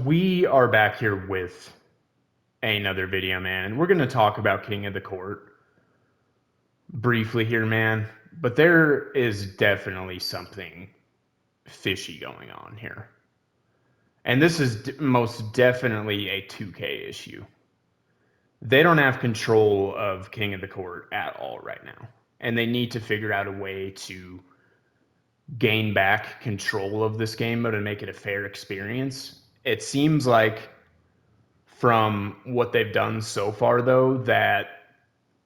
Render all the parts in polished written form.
we are back here with another video, man, and we're going to talk about King of the Court briefly here, man. But there is definitely something fishy going on here. And this is most definitely a 2K issue. They don't have control of King of the Court at all right now. And they need to figure out a way to gain back control of this game mode and make it a fair experience. It seems like from what they've done so far, though, that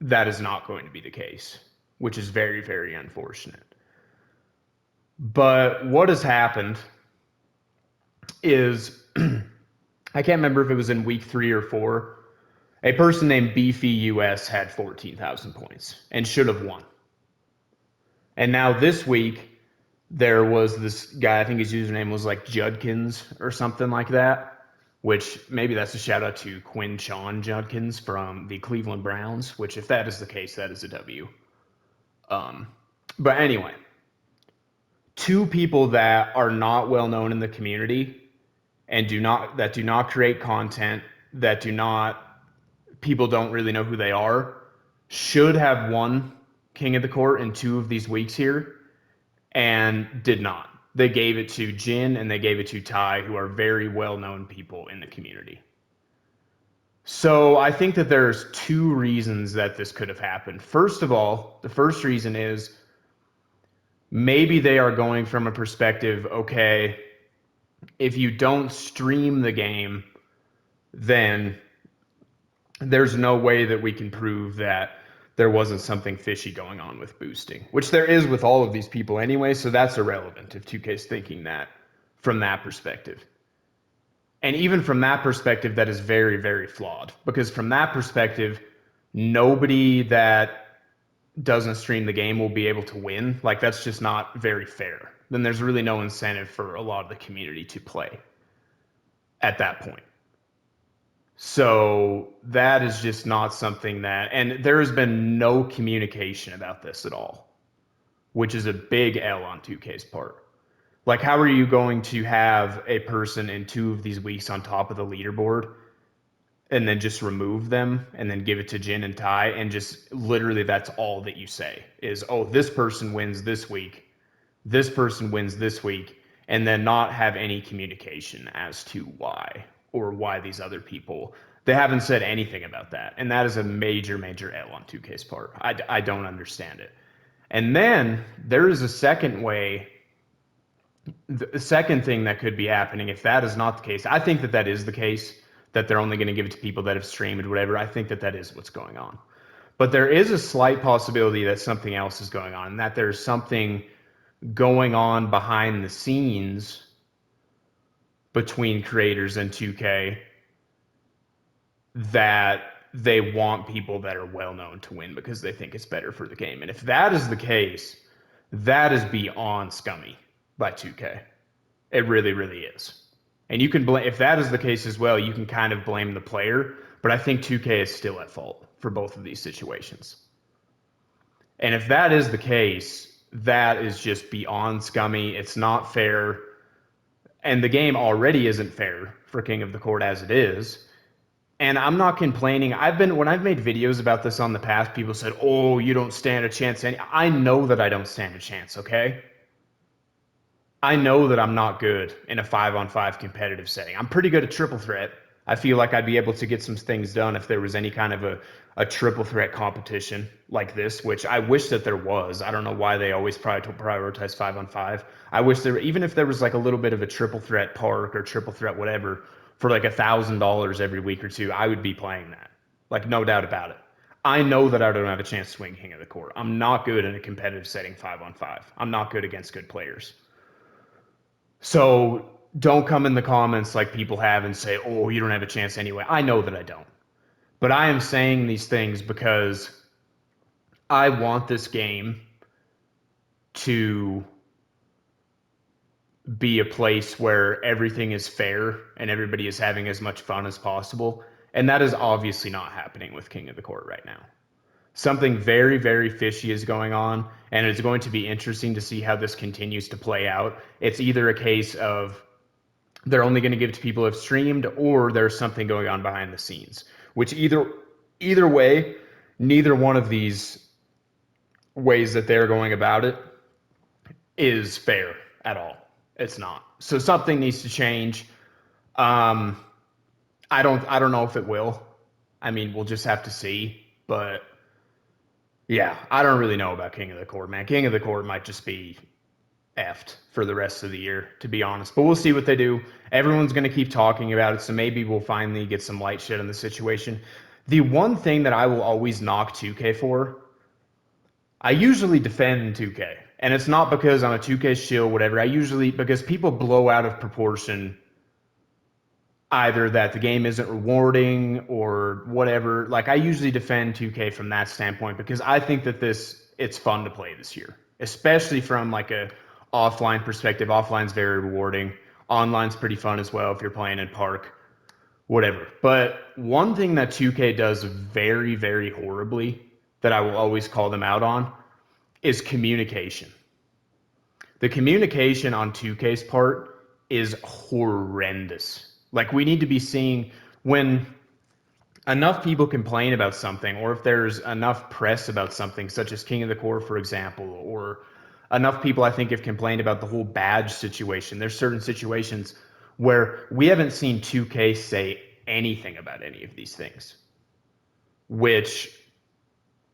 is not going to be the case, which is very, very unfortunate. But what has happened is I can't remember if it was in week 3 or 4. A person named Beefy US had 14,000 points and should have won. And now this week, there was this guy, I think his username was like Judkins or something like that, which maybe that's a shout out to Quinshon Judkins from the Cleveland Browns, which if that is the case, that is a W. But anyway, two people that are not well known in the community and do not create content, people don't really know who they are, should have won King of the Court in 2 of these weeks here and did not. They gave it to Jin and they gave it to Ty, who are very well-known people in the community. So I think that there's 2 reasons that this could have happened. First of all, the first reason is maybe they are going from a perspective, okay, if you don't stream the game, then there's no way that we can prove that there wasn't something fishy going on with boosting, which there is with all of these people anyway, so that's irrelevant if 2K's thinking that from that perspective. And even from that perspective, that is very, very flawed, because from that perspective, nobody that doesn't stream the game will be able to win. Like, that's just not very fair. Then there's really no incentive for a lot of the community to play at that point. So that is just not something that, and there has been no communication about this at all, which is a big L on 2K's part. Like, how are you going to have a person in 2 of these weeks on top of the leaderboard and then just remove them and then give it to Jin and Ty, and just literally that's all that you say is, oh, this person wins this week, this person wins this week, and then not have any communication as to why, or why these other people. They haven't said anything about that, and that is a major, major L on 2K's part. I don't understand it. And then there is a second way, the second thing that could be happening if that is not the case. I think that that is the case, that they're only going to give it to people that have streamed whatever. I think that that is what's going on. But there is a slight possibility that something else is going on, and that there's something going on behind the scenes between creators and 2K, that they want people that are well known to win because they think it's better for the game. And if that is the case, that is beyond scummy by 2K. It really, really is. And you can blame, if that is the case as well, you can kind of blame the player, but I think 2K is still at fault for both of these situations. And if that is the case, that is just beyond scummy. It's not fair. And the game already isn't fair for King of the Court as it is. And I'm not complaining. When I've made videos about this on the past, people said, oh, you don't stand a chance. I know that I don't stand a chance, okay? I know that I'm not good in a 5-on-5 competitive setting. I'm pretty good at triple threat. I feel like I'd be able to get some things done if there was any kind of a triple threat competition like this, which I wish that there was. I don't know why they always prioritize 5-on-5. I wish there, even if there was like a little bit of a triple threat park or triple threat whatever for like $1,000 every week or 2, I would be playing that. Like, no doubt about it. I know that I don't have a chance to win King of the Court. I'm not good in a competitive setting 5-on-5. I'm not good against good players. So don't come in the comments like people have and say, oh, you don't have a chance anyway. I know that I don't. But I am saying these things because I want this game to be a place where everything is fair and everybody is having as much fun as possible. And that is obviously not happening with King of the Court right now. Something very, very fishy is going on, and it's going to be interesting to see how this continues to play out. It's either a case of they're only going to give it to people who have streamed, or there's something going on behind the scenes. Which either way, neither one of these ways that they're going about it is fair at all. It's not. So something needs to change. Um, I don't know if it will. I mean, we'll just have to see. But yeah, I don't really know about King of the Court, man. King of the Court might just be effed for the rest of the year, to be honest. But we'll see what they do. Everyone's going to keep talking about it, so maybe we'll finally get some light shit on the situation. The one thing that I will always knock 2K for, I usually defend 2K. And it's not because I'm a 2K shill, whatever. Because people blow out of proportion either that the game isn't rewarding or whatever. Like, I usually defend 2K from that standpoint because I think that it's fun to play this year, especially from like a offline perspective. Offline's very rewarding. Online's pretty fun as well if you're playing in park, whatever. But one thing that 2K does very, very horribly that I will always call them out on is communication. The communication on 2K's part is horrendous. Like, we need to be seeing when enough people complain about something, or if there's enough press about something, such as King of the Court, for example, or enough people I think have complained about the whole badge situation. There's certain situations where we haven't seen 2K say anything about any of these things, which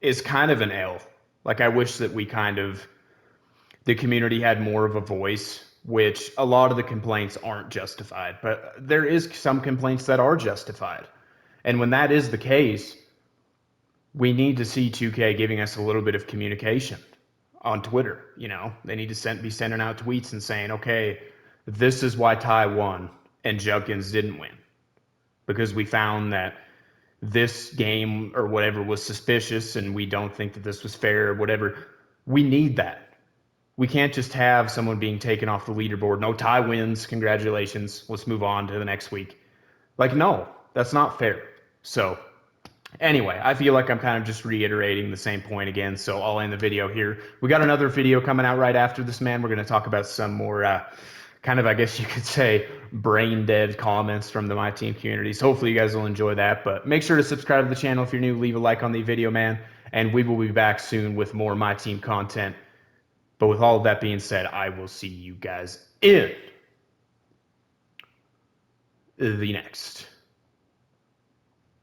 is kind of an L. Like, I wish that the community had more of a voice, which a lot of the complaints aren't justified, but there is some complaints that are justified. And when that is the case, we need to see 2K giving us a little bit of communication on Twitter. You know, they need to be sending out tweets and saying, okay, this is why Ty won and Judkins didn't win, because we found that this game or whatever was suspicious and we don't think that this was fair or whatever. We need that. We can't just have someone being taken off the leaderboard. No, Ty wins. Congratulations. Let's move on to the next week. Like, no, that's not fair. So anyway, I feel like I'm kind of just reiterating the same point again, so I'll end the video here. We got another video coming out right after this, man. We're going to talk about some more kind of, I guess you could say, brain dead comments from the My Team community. So hopefully you guys will enjoy that. But make sure to subscribe to the channel if you're new. Leave a like on the video, man. And we will be back soon with more My Team content. But with all of that being said, I will see you guys in the next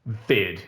video.